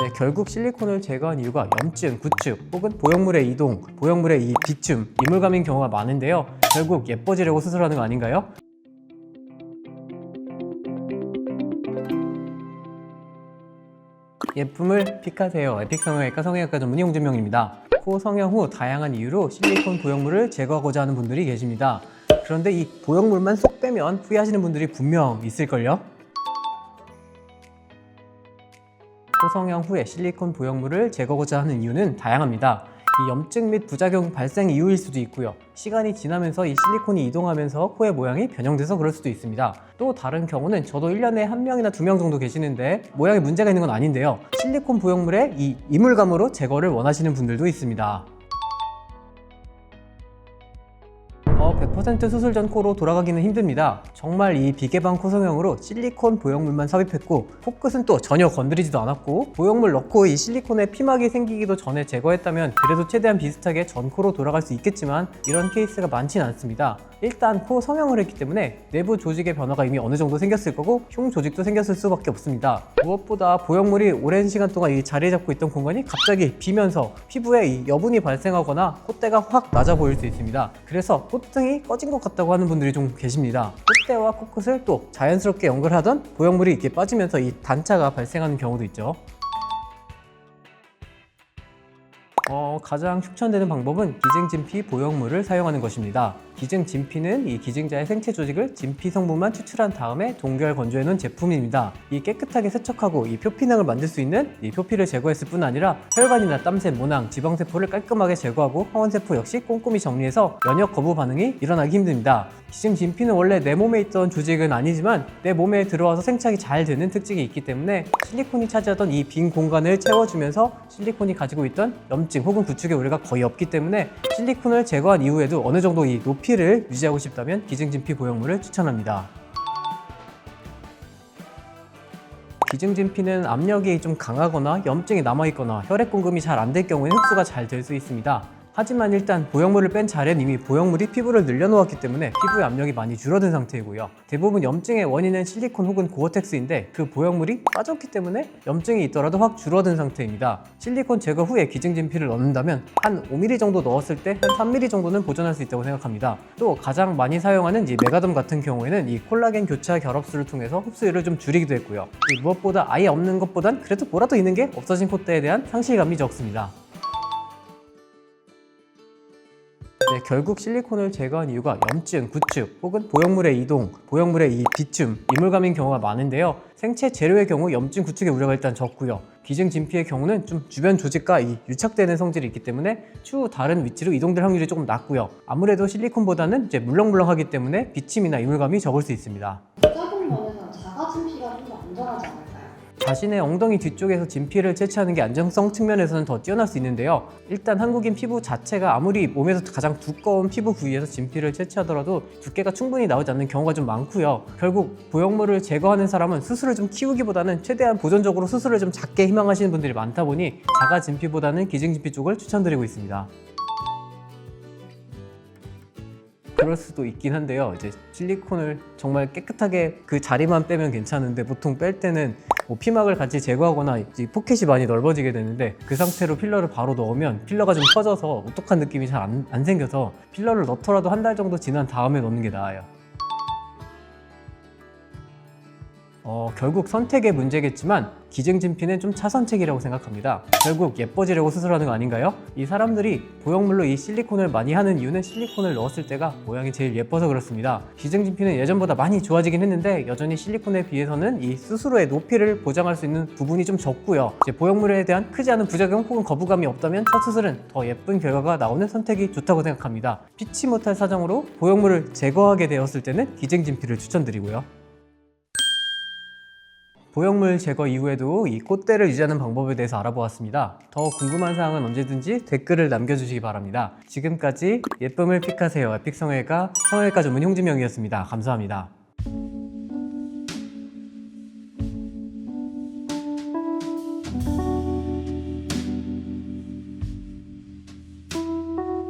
네, 결국 실리콘을 제거한 이유가 염증, 구축 혹은 보형물의 이동, 보형물의 이 비춤, 이물감인 경우가 많은데요. 결국 예뻐지려고 수술하는 거 아닌가요? 예쁨을 픽하세요. 에픽 성형외과 성형외과 전문의 홍준명입니다. 코 성형 후 다양한 이유로 실리콘 보형물을 제거하고자 하는 분들이 계십니다. 그런데 이 보형물만 쏙 빼면 후회하시는 분들이 분명 있을걸요? 코 성형 후에 실리콘 보형물을 제거하고자 하는 이유는 다양합니다. 이 염증 및 부작용 발생 이유일 수도 있고요. 시간이 지나면서 이 실리콘이 이동하면서 코의 모양이 변형돼서 그럴 수도 있습니다. 또 다른 경우는 저도 1년에 1명이나 2명 정도 계시는데 모양에 문제가 있는 건 아닌데요. 실리콘 보형물의 이 이물감으로 제거를 원하시는 분들도 있습니다. 100% 수술 전 코로 돌아가기는 힘듭니다. 정말 이 비개방 코 성형으로 실리콘 보형물만 삽입했고 코끝은 또 전혀 건드리지도 않았고 보형물 넣고 이 실리콘에 피막이 생기기도 전에 제거했다면 그래도 최대한 비슷하게 전 코로 돌아갈 수 있겠지만 이런 케이스가 많지는 않습니다. 일단 코 성형을 했기 때문에 내부 조직의 변화가 이미 어느 정도 생겼을 거고 흉 조직도 생겼을 수밖에 없습니다. 무엇보다 보형물이 오랜 시간 동안 이 자리 잡고 있던 공간이 갑자기 비면서 피부에 이 여분이 발생하거나 콧대가 확 낮아 보일 수 있습니다. 그래서 콧등이 꺼진 것 같다고 하는 분들이 좀 계십니다. 콧대와 코끝을 또 자연스럽게 연결하던 보형물이 이렇게 빠지면서 이 단차가 발생하는 경우도 있죠. 가장 추천되는 방법은 기증진피 보형물을 사용하는 것입니다. 기증진피는 이 기증자의 생체 조직을 진피 성분만 추출한 다음에 동결 건조해 놓은 제품입니다. 이 깨끗하게 세척하고 이 표피낭을 만들 수 있는 이 표피를 제거했을 뿐 아니라 혈관이나 땀새, 모낭, 지방세포를 깔끔하게 제거하고 항원세포 역시 꼼꼼히 정리해서 면역 거부 반응이 일어나기 힘듭니다. 기증진피는 원래 내 몸에 있던 조직은 아니지만 내 몸에 들어와서 생착이 잘 되는 특징이 있기 때문에 실리콘이 차지하던 이 빈 공간을 채워주면서 실리콘이 가지고 있던 염증 혹은 구축의 우려가 거의 없기 때문에 실리콘을 제거한 이후에도 어느 정도 이 높이를 유지하고 싶다면 기증진피 보형물을 추천합니다. 기증진피는 압력이 좀 강하거나 염증이 남아있거나 혈액 공급이 잘 안 될 경우에 흡수가 잘 될 수 있습니다. 하지만 일단 보형물을 뺀 자리엔 이미 보형물이 피부를 늘려놓았기 때문에 피부의 압력이 많이 줄어든 상태이고요. 대부분 염증의 원인은 실리콘 혹은 고어텍스인데 그 보형물이 빠졌기 때문에 염증이 있더라도 확 줄어든 상태입니다. 실리콘 제거 후에 기증진피를 넣는다면 한 5mm 정도 넣었을 때 한 3mm 정도는 보존할 수 있다고 생각합니다. 또 가장 많이 사용하는 이 메가덤 같은 경우에는 이 콜라겐 교차 결합술을 통해서 흡수율을 좀 줄이기도 했고요. 무엇보다 아예 없는 것보단 그래도 뭐라도 있는 게 없어진 콧대에 대한 상실감이 적습니다. 네, 결국 실리콘을 제거한 이유가 염증, 구축 혹은 보형물의 이동, 보형물의 이 비춤, 이물감인 경우가 많은데요. 생체 재료의 경우 염증, 구축의 우려가 일단 적고요. 기증진피의 경우는 좀 주변 조직과 이 유착되는 성질이 있기 때문에 추후 다른 위치로 이동될 확률이 조금 낮고요. 아무래도 실리콘보다는 이제 물렁물렁하기 때문에 비침이나 이물감이 적을 수 있습니다. 부작용 면에서는 자가 진피가 좀 더 안전하지 않을까요? 자신의 엉덩이 뒤쪽에서 진피를 채취하는 게 안정성 측면에서는 더 뛰어날 수 있는데요. 일단 한국인 피부 자체가 아무리 몸에서 가장 두꺼운 피부 부위에서 진피를 채취하더라도 두께가 충분히 나오지 않는 경우가 좀 많고요. 결국 보형물을 제거하는 사람은 수술을 좀 키우기보다는 최대한 보존적으로 수술을 좀 작게 희망하시는 분들이 많다 보니 자가 진피보다는 기증진피 쪽을 추천드리고 있습니다. 그럴 수도 있긴 한데요. 이제 실리콘을 정말 깨끗하게 그 자리만 빼면 괜찮은데 보통 뺄 때는 뭐 피막을 같이 제거하거나 이제 포켓이 많이 넓어지게 되는데 그 상태로 필러를 바로 넣으면 필러가 좀 터져서 오똑한 느낌이 잘 안 생겨서 필러를 넣더라도 한 달 정도 지난 다음에 넣는 게 나아요. 결국 선택의 문제겠지만 기증진피는 좀 차선책이라고 생각합니다. 결국 예뻐지려고 수술하는 거 아닌가요? 이 사람들이 보형물로 이 실리콘을 많이 하는 이유는 실리콘을 넣었을 때가 모양이 제일 예뻐서 그렇습니다. 기증진피는 예전보다 많이 좋아지긴 했는데 여전히 실리콘에 비해서는 이 수술 후의 높이를 보장할 수 있는 부분이 좀 적고요. 이제 보형물에 대한 크지 않은 부작용 혹은 거부감이 없다면 첫 수술은 더 예쁜 결과가 나오는 선택이 좋다고 생각합니다. 피치 못할 사정으로 보형물을 제거하게 되었을 때는 기증진피를 추천드리고요. 보형물 제거 이후에도 이 콧대를 유지하는 방법에 대해서 알아보았습니다. 더 궁금한 사항은 언제든지 댓글을 남겨주시기 바랍니다. 지금까지 예쁨을 픽하세요. 에픽 성형외과 성형외과 전문 홍진명이었습니다. 감사합니다.